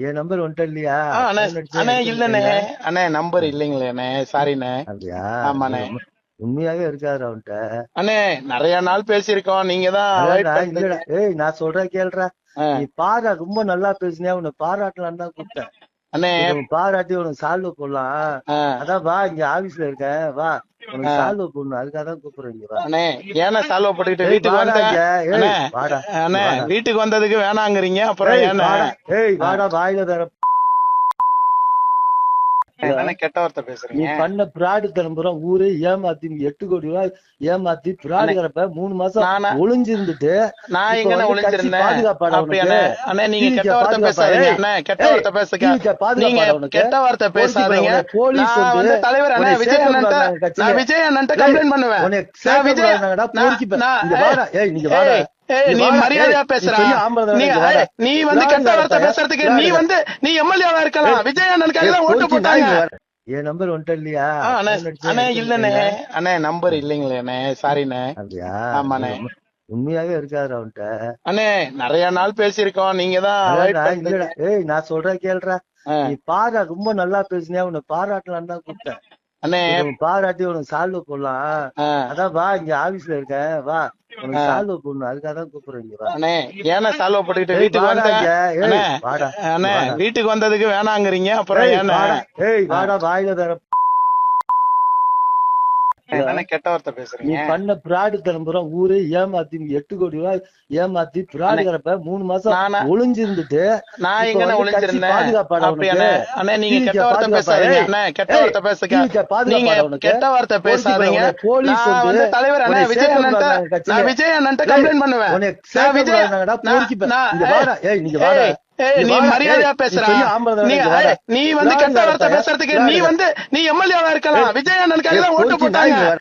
என் number உன்ட்ட இல்லையா? அண்ணே போன் அடிச்சா அண்ணே எடுக்க இல்லண்ணே. மாட்டேங்கிற. அண்ணே நம்பர் இல்லைங்களே அண்ணே, சாரிண்ணே. அப்படியா? ஆமாண்ணே. உண்மையாவே இருக்காதுடா உன்ட்ட. அண்ணே நிறைய நாள் பேசியிருக்கோம், நீங்க தான் அவாய்ட் அதான்டா பண்றீங்க. இல்லடா. ஏய் நான் சொல்றேன் கேளுடா. ஆ. நீ ரொம்ப நல்லா பேசுனியா, உன்னை பாராட்டலான்னு தான் கூப்பிட்டேன். அண்ணே சரி உன் பாராட்டி உனக்கு சால்வ் போடலாம். ஆ. அதான் வா, இங்க ஆபீஸ்ல இருக்கேன், வா உனக்கு ஆ. சால்வ் போடணும், அதுக்காக தான் கூப்பிடுறேன். இங்க வா. அண்ணே ஏன்னா சால்வ போட்டுக்கிட்டு ஏய் வீட்டுக்கு வாடா வந்தேன். இங்க. அண்ணே ஏய் வாடா அண்ணே வாடா. வீட்டுக்கு வந்ததுக்கு வேணாங்கிறீங்க, அப்புறம் ஏய் ஏண்ணே? வாடா. ஏய் வாடா, வாயில தர. தானே கெட்ட வார்த்தை நீ பேசுறீங்க. பண்ண பிராடு தரம்புறம் ஊரே ஏமாத்தி 8 கோடி ரூபாய் ஏமாத்தி பிராடுகிறப்ப 3 மாசம் நானா ஒளிஞ்சிருந்துட்டு நான் இப்ப எங்கண்ணே வந்து கட்சி ஒளிஞ்சிருந்தேன்? பாதுகாப்பாடா அப்படி உனக்கு? அண்ணே அண்ணே நீங்க டிவிக்கு கெட்ட வார்த்தை பாதுகாப்பா? பேசாதீங்க ஏய் அண்ணே, கெட்ட ஏய் வார்த்தை பேசுங்க. டிவிக்கு நீங்க பாதுகாப்பாடா உனக்கு? கெட்ட வார்த்தை பேசாதீங்க. போலீஸ் நான் வந்து தலைவர் அண்ணே உன்னை விஜய் அண்ணன்ட்ட சேர்க்கக்கூடாது கட்சியில. நான் விஜய் அண்ணன்ட்ட ஏய் கம்ப்ளைண்ட் பண்ணுவேன். உன்னை நான் விஜய் சேர்க்கக்கூடாதுடா, பொறுக்கிப்ப. இங்க வாடா. ஏய் நீங்க வாடா. ஏய் நீ நீ வாடா. மரியாதையா ஏய் பேசுறா. நீ பெரிய ஆம்பளை நீ தானே, இங்க வாடா. நீ வந்து கெட்ட வார்த்தை பேசுறதுக்கு நீ வந்து நீ எம்எல்ஏவா இருக்கலாம். விஜய் அண்ணனுக்காக தான் ஓட்டு போட்டாங்க. என் நம்பர் உன்ட்ட இல்லையா? அண்ணே போன் அடிச்சா அண்ணே எடுக்க இல்லண்ணே. மாட்டேங்கிற. அண்ணே நம்பர் இல்லைங்களே அண்ணே, சாரிண்ணே. அப்படியா? ஆமாண்ணே. உண்மையாவே இருக்காதுடா உன்ட்ட. அண்ணே நிறைய நாள் பேசியிருக்கோம், நீங்க தான் அவாய்ட் அதான்டா பண்றீங்க. இல்லடா. ஏய் நான் சொல்றேன் கேளுடா. ஆ. நீ ரொம்ப நல்லா பேசுனியா, உன்னை பாராட்டலான்னு தான் கூப்பிட்டேன். அண்ணே சரி உன் பாராட்டி உனக்கு சால்வ் போடலாம். ஆ. அதான் வா, இங்க ஆபீஸ்ல இருக்கேன், வா உனக்கு சால்வ் போடணும், அதுக்காக தான் கூப்பிடுறேன். இங்க வா. அண்ணே ஏன்னா சால்வ போட்டுக்கிட்டு ஏய் வீட்டுக்கு வாடா வந்தேன். இங்க. அண்ணே ஏய் வாடா. அண்ணே வாடா. வீட்டுக்கு வந்ததுக்கு வேணாங்கிறீங்க, அப்புறம் ஏய் ஏண்ணே? வாடா. ஏய் வாடா, வாயில தர. தானே கெட்ட வார்த்தை நீ பேசுறீங்க. பண்ண பிராடு தரம்புறம் ஊரே ஏமாத்தி 8 கோடி ரூபாய் ஏமாத்தி பிராடுகிறப்ப 3 மாசம் நானா ஒளிஞ்சிருந்துட்டு நான் இப்ப எங்கண்ணே வந்து கட்சி ஒளிஞ்சிருந்தேன்? பாதுகாப்பாடா அப்படி உனக்கு? அண்ணே அண்ணே நீங்க டிவிக்கு கெட்ட வார்த்தை பாதுகாப்பா? பேசாதீங்க ஏய் அண்ணே, கெட்ட ஏய் வார்த்தை பேசுங்க. டிவிக்கு நீங்க பாதுகாப்பாடா உனக்கு? கெட்ட வார்த்தை பேசாதீங்க. போலீஸ் நான் வந்து தலைவர் அண்ணே உன்னை விஜய் அண்ணன்ட்ட சேர்க்கக்கூடாது கட்சியில. நான் விஜய் அண்ணன்ட்ட ஏய் கம்ப்ளைண்ட் பண்ணுவேன். உன்னை நான் விஜய் சேர்க்கக்கூடாதுடா, பொறுக்கிப்ப. நான் இங்க வாடா. ஏய் நீங்க வாடா. ஏய் நீ நீ வாடா. மரியாதையா ஏய் நீ பேசுறா. பெரிய ஆம்பளை தானே, நீ இங்க வாடா. நீ வந்து கெட்ட வார்த்தை பேசுறதுக்கு நீ வந்து நீ எம்எல்ஏவா இருக்கலாம். ஏய் விஜய் அண்ணனுக்காக தான் ஓட்டு பொறுக்கி போட்டாங்க. நாய்.